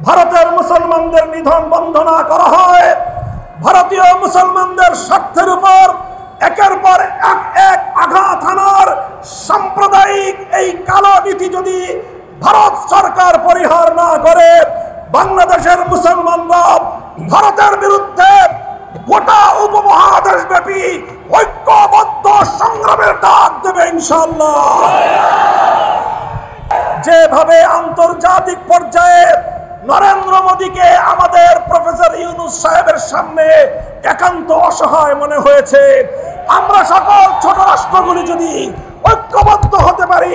ভারতের মুসলমানদের নিধন বন্ধ না করা হয়, ভারতীয় মুসলমানদের স্বার্থের উপর একের পর এক আঘাত হানার সাম্প্রদায়িক এই কালো নীতি যদি ভারত সরকার পরিহার না করে, বাংলাদেশের মুসলমানরা ভারতের বিরুদ্ধে গোটা উপমহাদেশ ব্যাপী ঐক্যবদ্ধ সংগ্রামের ডাক দেবে ইনশাআল্লাহ। যেভাবে আন্তর্জাতিক পর্যায়ে নরেন্দ্র মোদীকে আমাদের প্রফেসর ইউনূস সাহেবের সামনে একান্ত অসহায় মনে হয়েছে, আমরা সকল ছোট রাষ্ট্রগুলি যদি ঐক্যবদ্ধ হতে পারি,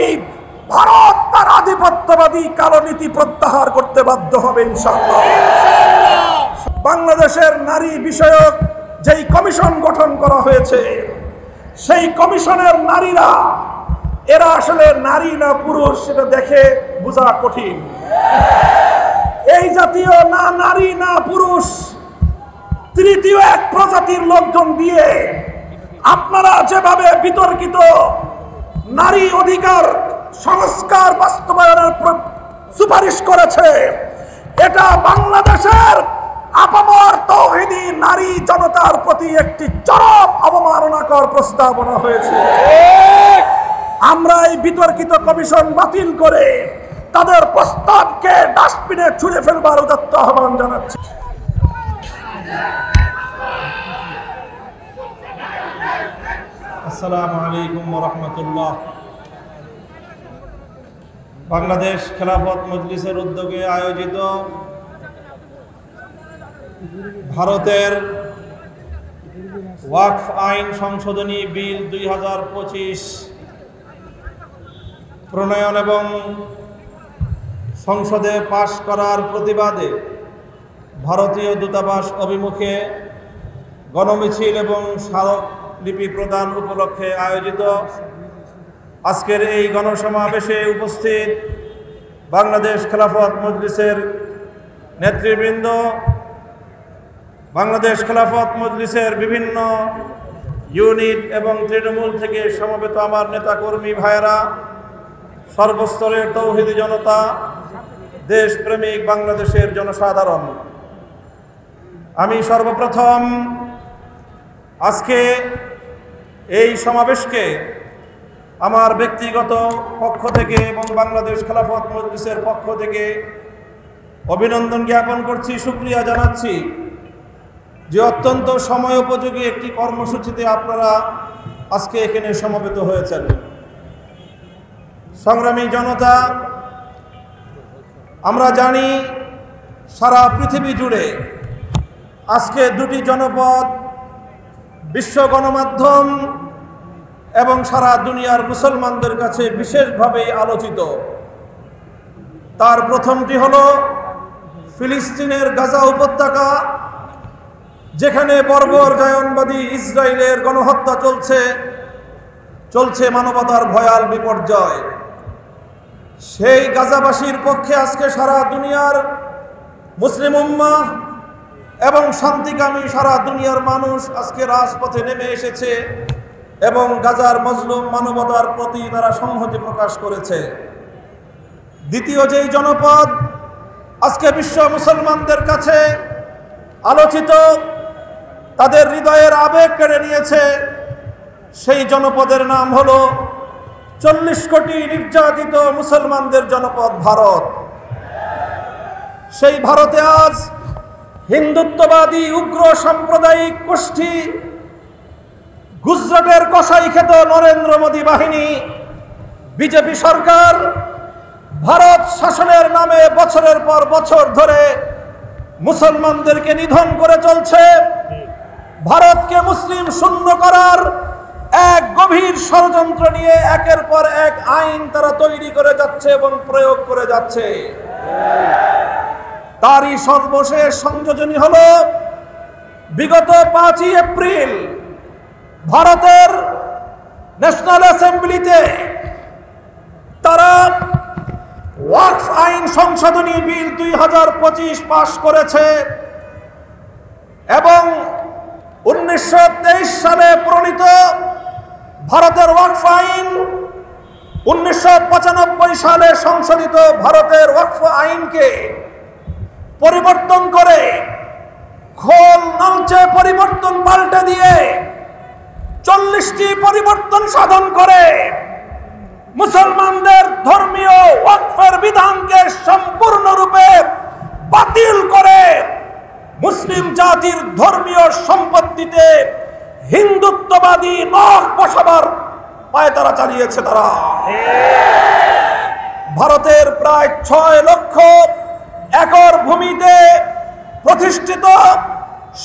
ভারত তার আধিপত্যবাদী কালো নীতি প্রত্যাহার করতে বাধ্য হবে ইনশাআল্লাহ। বাংলাদেশের নারী বিষয়ক যেই কমিশন গঠন করা হয়েছে, সেই কমিশনের নারীরা এরা আসলে নারী না পুরুষ সেটা দেখে বোঝা কঠিন। এই জাতীয় না নারী না পুরুষ, তৃতীয় এক প্রজাতির লোকজন দিয়ে আপনারা যেভাবে বিতর্কিত নারী অধিকার সংস্কার বাস্তবায়নের সুপারিশ করেছে, এটা বাংলাদেশের আপামর তৌহিদি নারী জনতার প্রতি একটি চরম অবমাননাকর প্রস্তাবনা হয়েছে। আমরা এই বিতর্কিত কমিশন বাতিল করে তাদের প্রস্তাবকে ডাস্টবিনে ছুঁড়ে ফেলবার উদাত্ত আহ্বান জানাচ্ছি। আসসালামু আলাইকুম ওয়া রাহমাতুল্লাহ। বাংলাদেশ খেলাফত মজলিসের উদ্যোগে আয়োজিত ভারতের ওয়াকফ আইন সংশোধনী বিল 2025 প্রণয়ন এবং সংসদে পাশ করার প্রতিবাদে ভারতীয় দূতাবাস অভিমুখে গণমিছিল এবং স্মারকলিপি প্রদান উপলক্ষে আয়োজিত আজকের এই গণসমাবেশে উপস্থিত বাংলাদেশ খেলাফত মজলিসের নেতৃবৃন্দ, বাংলাদেশ খেলাফত মজলিসের বিভিন্ন ইউনিট এবং তৃণমূল থেকে সমবেত আমার নেতাকর্মী ভাইয়েরা, সর্বস্তরের তৌহিদি জনতা, দেশপ্রেমিক বাংলাদেশের জনসাধারণ, আমি সর্বপ্রথম আজকে এই সমাবেশকে আমার ব্যক্তিগত পক্ষ থেকে এবং বাংলাদেশ খেলাফত মজলিসের পক্ষ থেকে অভিনন্দন জ্ঞাপন করছি, শুকরিয়া জানাচ্ছি যে অত্যন্ত সময় উপযোগী একটি কর্মসূচিতে আপনারা আজকে এখানে সমবেত হয়েছেন। সংগ্রামী জনতা, আমরা জানি সারা পৃথিবী জুড়ে আজকে দুটি জনপদ বিশ্ব গণমাধ্যম এবং সারা দুনিয়ার মুসলমানদের কাছে বিশেষভাবে আলোচিত। তার প্রথমটি হলো ফিলিস্তিনের গাজা উপত্যকা, যেখানে বর্বর জায়নবাদী ইসরায়েলের গণহত্যা চলছে মানবতার ভয়াল বিপর্যয়। সেই গাজাবাসীর পক্ষে আজকে সারা দুনিয়ার মুসলিম উম্মাহ এবং শান্তিকামী সারা দুনিয়ার মানুষ আজকে রাজপথে নেমে এসেছে এবং গাজার মজলুম মানবতার প্রতি তারা সংহতি প্রকাশ করেছে। দ্বিতীয় যেই জনপদ আজকে বিশ্ব মুসলমানদের কাছে আলোচিত, তাদের হৃদয়ের আবেগ কেড়ে নিয়েছে, সেই জনপদের নাম হলো 40 কোটি নির্যাতিত মুসলমানদের জনপদ ভারত। সেই ভারতে আজ হিন্দুত্ববাদী উগ্র সাম্প্রদায়িক গোষ্ঠী গুজরাটের কসাই খেত নরেন্দ্র মোদী বাহিনী, বিজেপি সরকার ভারত শাসনের নামে বছরের পর বছর ধরে মুসলমানদেরকে নিধন করে চলছে। ভারতকে মুসলিম শূন্য করার এক গভীর ষড়যন্ত্র নিয়ে একের পর এক আইন তারা তৈরি করে যাচ্ছে এবং প্রয়োগ করে যাচ্ছে। তারই সর্বশেষ সংযোজনী হলো বিগত 5ই এপ্রিল ভারতের ন্যাশনাল অ্যাসেম্বলিতে তারা ওয়াকফ আইন সংশোধনী বিল 2025 পাশ করেছে এবং 1923 সালে প্রণীত ভারতের ওয়াকফ আইন 1995 সালে সংশোধিত ভারতের ওয়াকফ আইনকে পরিবর্তন করে, খোল নামছে পরিবর্তন পাল্টে দিয়ে 40টি পরিবর্তন সাধন করে মুসলমানদের ধর্মীয় ওয়াকফের বিধানকে সম্পূর্ণরূপে বাতিল করে মুসলিম জাতির ধর্মীয় সম্পত্তিতে হিন্দুত্ববাদী নখ বসাবার পায়তারা চালিয়েছে তারা। ভারতের প্রায় 6 লক্ষ একর ভূমিতে প্রতিষ্ঠিত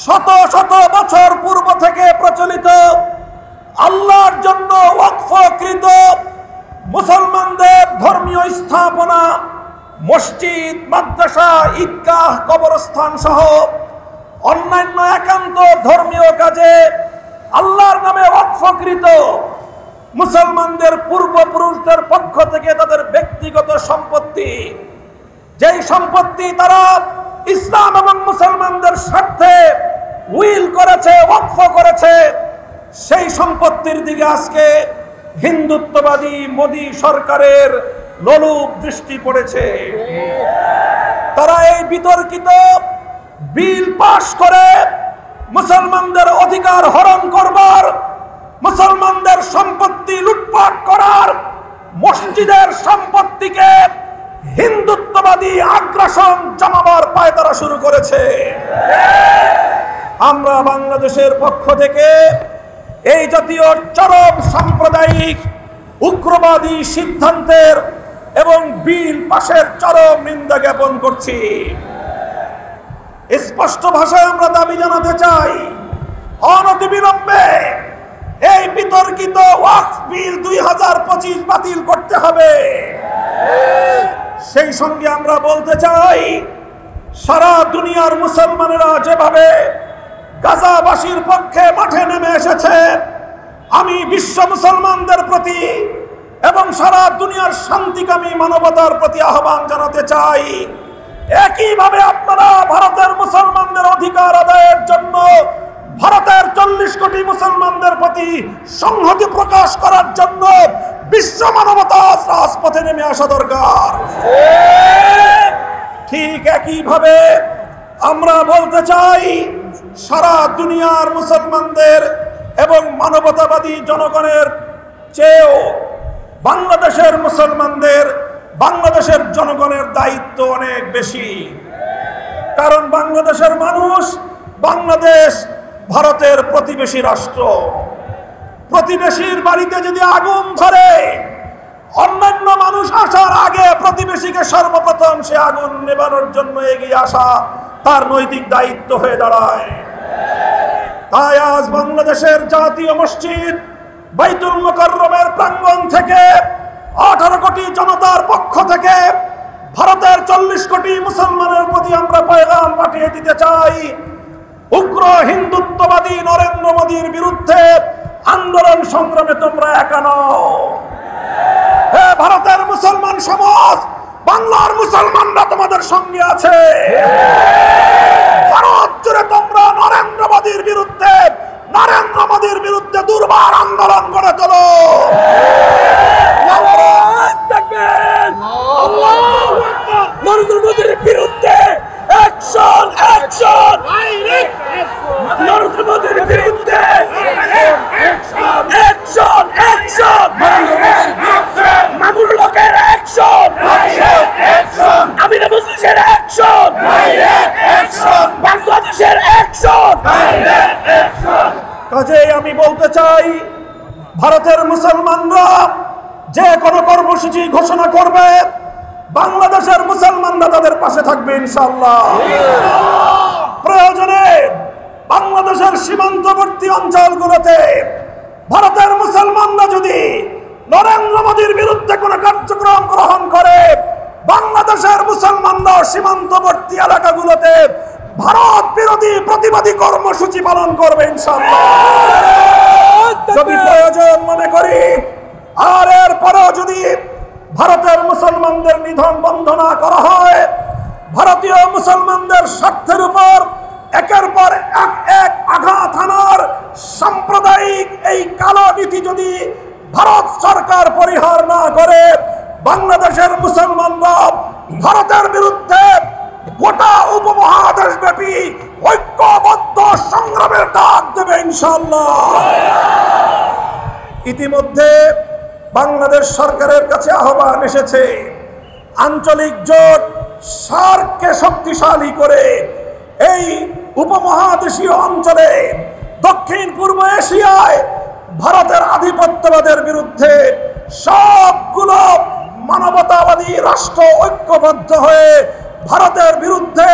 শত শত বছর পূর্ব থেকে প্রচলিত আল্লাহর জন্য ওয়াকফকৃত মুসলমানদের ধর্মীয় স্থাপনা, মসজিদ, মাদ্রাসা, ঈদগাহ, কবরস্থান সহ অন্যান্য একান্ত ধর্মীয় কাজে আল্লাহর নামে ওয়াকফকৃত মুসলমানদের পূর্বপুরুষদের পক্ষ থেকে তাদের ব্যক্তিগত সম্পত্তি, যেই সম্পত্তি তারা ইসলাম এবং মুসলমানদের স্বার্থে উইল করেছে, ওয়াকফ করেছে, সেই সম্পত্তির দিকে আজকে হিন্দুত্ববাদী মোদী সরকারের লোলুপ দৃষ্টি পড়েছে। তারা এই বিতর্কিত বিল পাশ করে মুসলমানদের অধিকার হরণ করবার, মুসলমানদের সম্পত্তি লুটপাট করার, মসজিদের সম্পত্তিকে হিন্দুত্ববাদী আগ্রাসন জমাবার পায়তারা শুরু করেছে। আমরা বাংলাদেশের পক্ষ থেকে এই জাতীয় চরম সাম্প্রদায়িক উগ্রবাদী সিদ্ধান্তের এবং বিল পাশের চরম নিন্দা জ্ঞাপন করছি। স্পষ্ট ভাষায় আমরা দাবি জানাতে চাই, অনতিবিলম্বে এই বিতর্কিত ওয়াকফ বিল 2025 বাতিল করতে হবে। সেই সঙ্গে আমরা বলতে চাই, সারা দুনিয়ার মুসলমানেরা যেভাবে গাজাবাসীর পক্ষে মাঠে নেমে এসেছে, আমি বিশ্ব মুসলমানদের প্রতি এবং সারা দুনিয়ার শান্তিকামী মানবতার প্রতি আহ্বান জানাতে চাই, একইভাবে আপনারা ভারতের মুসলমানদের অধিকার আদায়ের জন্য ভারতের 40 কোটি মুসলমানদের প্রতি সংহতি প্রকাশ করার জন্য বিশ্ব মানবতা রাজপথে নেমে আসা দরকার। ঠিক একইভাবে আমরা বলতে চাই, সারা দুনিয়ার মুসলমানদের এবং মানবতাবাদী জনগণের চেয়েও বাংলাদেশের মুসলমানদের, বাংলাদেশের জনগণের দায়িত্ব অনেক বেশি। কারণ বাংলাদেশের মানুষ, বাংলাদেশ ভারতের প্রতিবেশী রাষ্ট্র। প্রতিবেশীর বাড়িতে যদি আগুন ধরে, অন্যান্য মানুষ আসার আগে প্রতিবেশীকে সর্বপ্রথম সে আগুন নেভানোর জন্য এগিয়ে আসা তার নৈতিক দায়িত্ব হয়ে দাঁড়ায়। তাই আজ বাংলাদেশের জাতীয় মসজিদ বাইতুল মুকাররমের প্রাঙ্গণ থেকে 18 কোটি জনতার পক্ষ থেকে ভারতের 40 কোটি মুসলমানের প্রতি আমরা পয়গাম পাঠিয়ে দিতে চাই, উগ্র হিন্দুত্ববাদী নরেন্দ্র মোদীর বিরুদ্ধে আন্দোলন সংগ্রামে তোমরা একা নও। হে ভারতের মুসলমান সমাজ, বাংলার মুসলমানরা তোমাদের সঙ্গে আছে। ভারত জুড়ে তোমরা নরেন্দ্র মোদীর বিরুদ্ধে দুর্বার আন্দোলন করে চলো। নরেন্দ্র মোদীর বিরুদ্ধে অ্যাকশন, অ্যাকশন! নরেন্দ্র মোদীর বিরুদ্ধে অ্যাকশন, অ্যাকশন! মামুর লোকের অ্যাকশন, আমির মুসলিমের অ্যাকশন, বাংলাদেশের অ্যাকশন। কাজেই আমি বলতে চাই, ভারতের মুসলমানরা যে কোনো কর্মসূচি ঘোষণা করবে, বাংলাদেশের মুসলমানরা তাদের পাশে থাকবে ইনশাআল্লাহ। প্রয়োজনে বাংলাদেশের সীমান্তবর্তী অঞ্চলগুলোতে ভারতের মুসলমানরা যদি নরেন্দ্র মোদীর বিরুদ্ধে কোনো কার্যক্রম গ্রহণ করে, বাংলাদেশের মুসলমানরা সীমান্তবর্তী এলাকাগুলোতে ভারত বিরোধী প্রতিবাদী কর্মসূচি পালন করবে ইনশাআল্লাহ। যদি প্রয়োজন মনে করি, আর এর পরেও যদি ভারতের মুসলমানদের নিধন বন্ধ না করা হয়, ভারতীয় মুসলমানদের স্বার্থের উপর একের পর এক আঘাত হানার সাম্প্রদায়িক এই কালো নীতি যদি ভারত সরকার পরিহার না করে, বাংলাদেশের মুসলমানরা ভারতের বিরুদ্ধে গোটা বিএনপি ঐক্যবদ্ধ সংগ্রামের ডাক দেবে ইনশাআল্লাহ। ইতিমধ্যে বাংলাদেশ সরকারের কাছে আহ্বান এসেছে, আঞ্চলিক জোট সার্ককে শক্তিশালী করে এই উপমহাদেশীয় অঞ্চলে দক্ষিণ পূর্ব এশিয়ায় ভারতের আধিপত্যবাদের বিরুদ্ধে সবগুলো মানবতাবাদী রাষ্ট্র ঐক্যবদ্ধ হয়ে ভারতের বিরুদ্ধে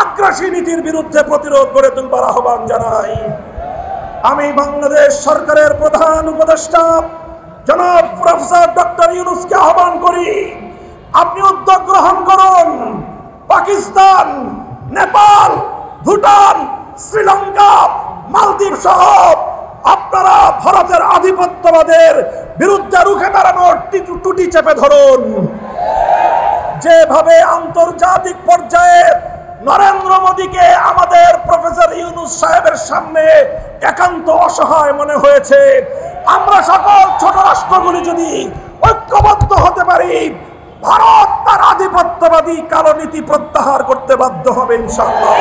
আগ্রাসী নীতির বিরুদ্ধে প্রতিরোধ গড়ে তুলবার আহ্বান জানাই। আমি বাংলাদেশ সরকারের প্রধান উপদেষ্টা জনাব প্রফেসর ডক্টর ইউনূসকে আহ্বান করি, আপনি উদ্যোগ গ্রহণ করুন। পাকিস্তান, নেপাল, ভুটান, শ্রীলঙ্কা, মালদ্বীপ সহ আপনারা ভারতের আধিপত্যবাদের বিরুদ্ধে রুখে দাঁড়ানোর টুটি চেপে ধরুন। যেভাবে আন্তর্জাতিক পর্যায়ে নরেন্দ্র মোদীকে আমাদের প্রফেসর ইউনূস সাহেবের সামনে একান্ত অসহায় মনে হয়েছে, আমরা সকল ছোট রাষ্ট্রগুলি যদি ঐক্যবদ্ধ হতে পারি, ভারত তার আধিপত্যবাদী কালো নীতি প্রত্যাহার করতে বাধ্য হবে ইনশাআল্লাহ।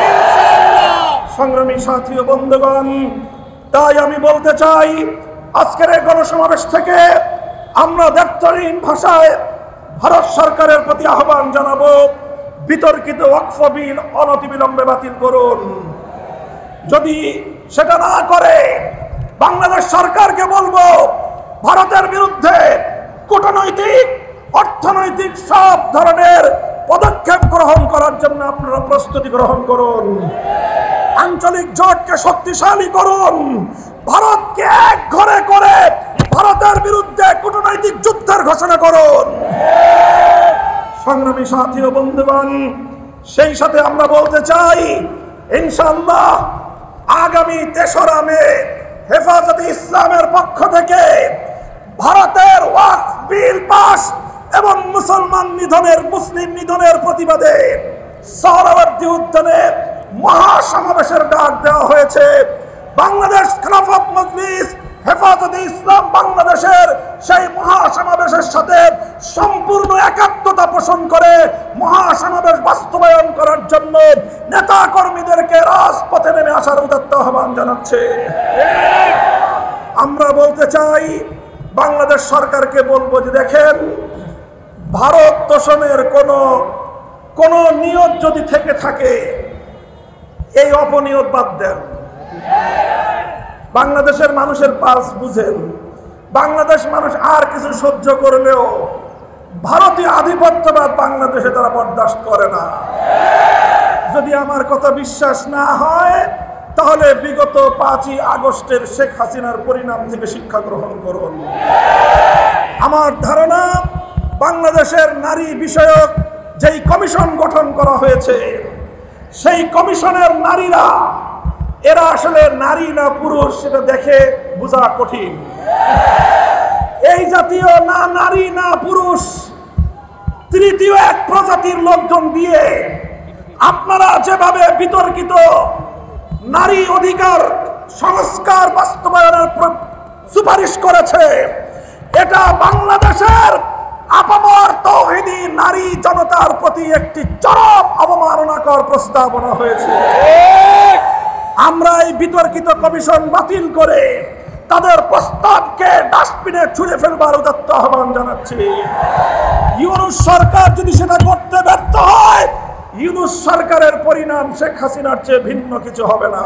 সংগ্রামী সাথী ও বন্ধুগণ, তাই আমি বলতে চাই, আজকের এই গণসমাবেশ থেকে আমরা দ্ব্যর্থহীন ভাষায় ভারত সরকারের প্রতি আহ্বান জানাবো, বিতর্কিত ওয়াকফ বিল অনতিবিলম্বে বাতিল করুন। যদি সেটা না করে বাংলাদেশ সরকারকে বলবো, ভারতের বিরুদ্ধে কূটনৈতিক, অর্থনৈতিক সব ধরনের পদক্ষেপ গ্রহণ করার জন্য আপনারা প্রস্তুতি গ্রহণ করুন। আঞ্চলিক জোটকে শক্তিশালী করুন, ভারতকে এক ঘরে করে ভারতের বিরুদ্ধে কূটনৈতিক যুদ্ধের ঘোষণা করুন। সংগ্রামী সাথী ও বন্ধুগণ, সেই সাথে আমরা বলতে চাই, ইনশাআল্লাহ আগামী 3রা মে হেফাজতে ইসলামের পক্ষ থেকে ভারতের ওয়াকফ বিল পাস এবং মুসলমান নিধনের, মুসলিম নিধনের প্রতিবাদে সোহরাওয়ার্দী উদ্যানে মহাসমাবেশের ডাক দেওয়া হয়েছে। বাংলাদেশ খেলাফত মজলিস, হেফাজতে ইসলাম বাংলাদেশের সেই মহাসমাবেশের সাথে সম্পূর্ণ একাত্মতা পোষণ করে মহাসমাবেশ বাস্তবায়ন করার জন্য নেতা কর্মীদেরকে রাজপথে নেমে আসার উদাত্ত আহ্বান জানাচ্ছে। আমরা বলতে চাই, বাংলাদেশ সরকারকে বলবো যে দেখেন, ভারত তোষণের কোন নিয়ত যদি থেকে থাকে, এই অপনিয়ত বাদ দেন। বাংলাদেশের মানুষের পালস বুঝেন। বাংলাদেশ মানুষ আর কিছু সহ্য করলেও ভারতীয় আধিপত্যবাদ বাংলাদেশে তারা বরদাস্ত করে না। যদি আমার কথা বিশ্বাস না হয়, তাহলে বিগত 5ই আগস্টের শেখ হাসিনার পরিণাম থেকে শিক্ষা গ্রহণ করুন। আমার ধারণা, বাংলাদেশের নারী বিষয়ক যেই কমিশন গঠন করা হয়েছে, সেই কমিশনের নারীরা, এরা আসলে নারী না পুরুষ সেটা দেখে বোঝা কঠিন। এই জাতীয় না নারী না পুরুষ, তৃতীয় এক প্রজাতির লোকজন দিয়ে আপনারা যেভাবে বিতর্কিত নারী অধিকার সংস্কার বাস্তবায়নের সুপারিশ করেছে, এটা বাংলাদেশের আপামর তৌহিদি নারী জনতার প্রতি একটি চরম অবমাননাকর প্রস্তাবনা হয়েছে। আমরা এই বিতর্কিত কমিশন বাতিল করে তাদের প্রস্তাবকে ডাস্টবিনে ছুঁড়ে ফেলবার উদাত্ত আহ্বান জানাচ্ছি। ইউনূস সরকার যদি সেটা করতে ব্যর্থ হয়, ইউনূস সরকারের পরিণাম শেখ হাসিনার চেয়ে ভিন্ন কিছু হবে না।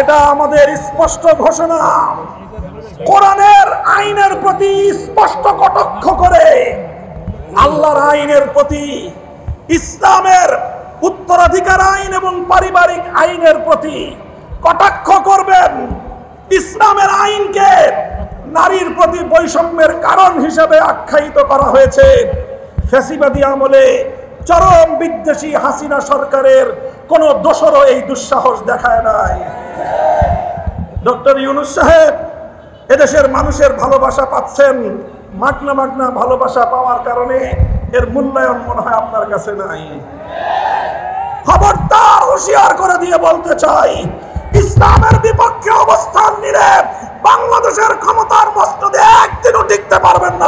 এটা আমাদের স্পষ্ট ঘোষণা। কোরআনের আইনের প্রতি স্পষ্ট কটাক্ষ করে, আল্লাহর আইনের প্রতি, ইসলামের উত্তরাধিকার আইন এবং পারিবারিক আইনের প্রতি কটাক্ষ করবেন। ইসলামের আইনকে নারীর প্রতি বৈষম্যের কারণ হিসেবে আখ্যায়িত করা হয়েছে। ফ্যাসিবাদী আমলে চরম বিদ্বেষী হাসিনা সরকারের কোন দোসরও এই দুঃসাহস দেখায় নাই। ডক্টর ইউনূস সাহেব এদেশের মানুষের ভালোবাসা পাচ্ছেন, মাগনা মাগনা ভালোবাসা পাওয়ার কারণে এর মূল্যায়ন মনে হয় আপনার কাছে নাই। খবরদার হুঁশিয়ার করে দিয়ে বলতে চাই, ইসলামের বিপক্ষে অবস্থান নিলে বাংলাদেশের ক্ষমতার মস্তদে একদিনও টিকতে পারবেন না।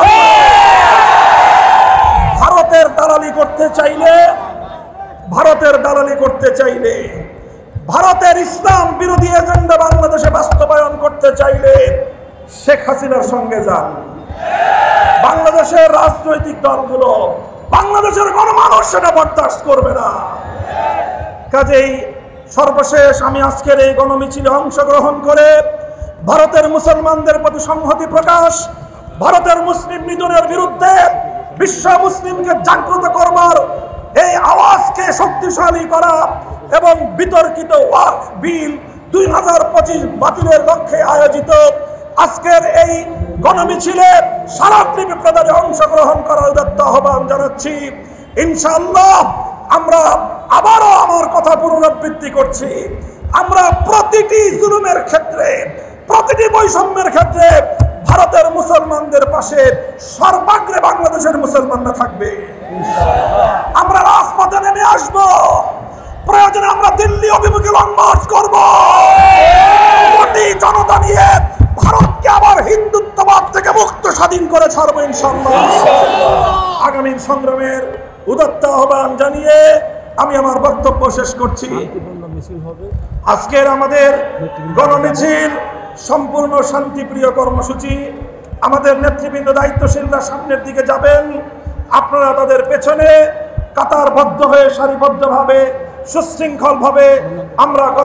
ভারতের দালালি করতে চাইলে, ভারতের দালালি করতে করতে চাইলে, ভারতের ইসলাম বিরোধী এজেন্ডা বাংলাদেশে বাস্তবায়ন করতে চাইলে শেখ হাসিনার সঙ্গে যান। বাংলাদেশের রাজনৈতিক দলগুলো, বাংলাদেশের গণমানুষ সেটা বরদাস্ত করবে না। কাজেই সর্বশেষ আমি আজকের এই গণমিছিলে অংশগ্রহণ করে ভারতের মুসলমানদের প্রতি সংহতি প্রকাশ, ভারতের মুসলিম নিধনের বিরুদ্ধে বিশ্ব মুসলিমকে জাগ্রত করবার এই আওয়াজকে শক্তিশালী করা এবং বিতর্কিত ওয়াকফ বিল 2025 বাতিলের লক্ষ্যে আয়োজিত আজকের এই গণমিছিলে স্মারকলিপি প্রদানে অংশগ্রহণ করার উদাত্ত আহ্বান জানাচ্ছি। ইনশাআল্লাহ আমরা আবারও আমার কথা পুনরাবৃত্তি করছি, আমরা প্রতিটি জুলুমের ক্ষেত্রে, প্রতিটি বৈষম্যের ক্ষেত্রে ভারতের মুসলমানদের পাশে সর্বাগ্রে বাংলাদেশের মুসলমানরা থাকবে। আমরা রাজপথে নেমে আসব, প্রয়োজনে আমরা দিল্লি অভিমুখে লং মার্চ করব, কোটি জনতা নিয়ে ভারতকে আবার হিন্দুত্ববাদ থেকে মুক্ত স্বাধীন করে ছাড়বো ইনশাআল্লাহ। আগামী সংগ্রামের উদাত্ত আহ্বান জানিয়ে আমি আমার বক্তব্য শেষ করছি। আজকের আমাদের গণমিছিল সম্পূর্ণ শান্তিপ্রিয় কর্মসূচি। আমাদের নেতৃবৃন্দ দায়িত্বশীলরা সামনের দিকে যাবেন, আপনারা তাদের পেছনে কাতারবদ্ধ হয়ে সারিবদ্ধভাবে সুশৃঙ্খলভাবে আমরা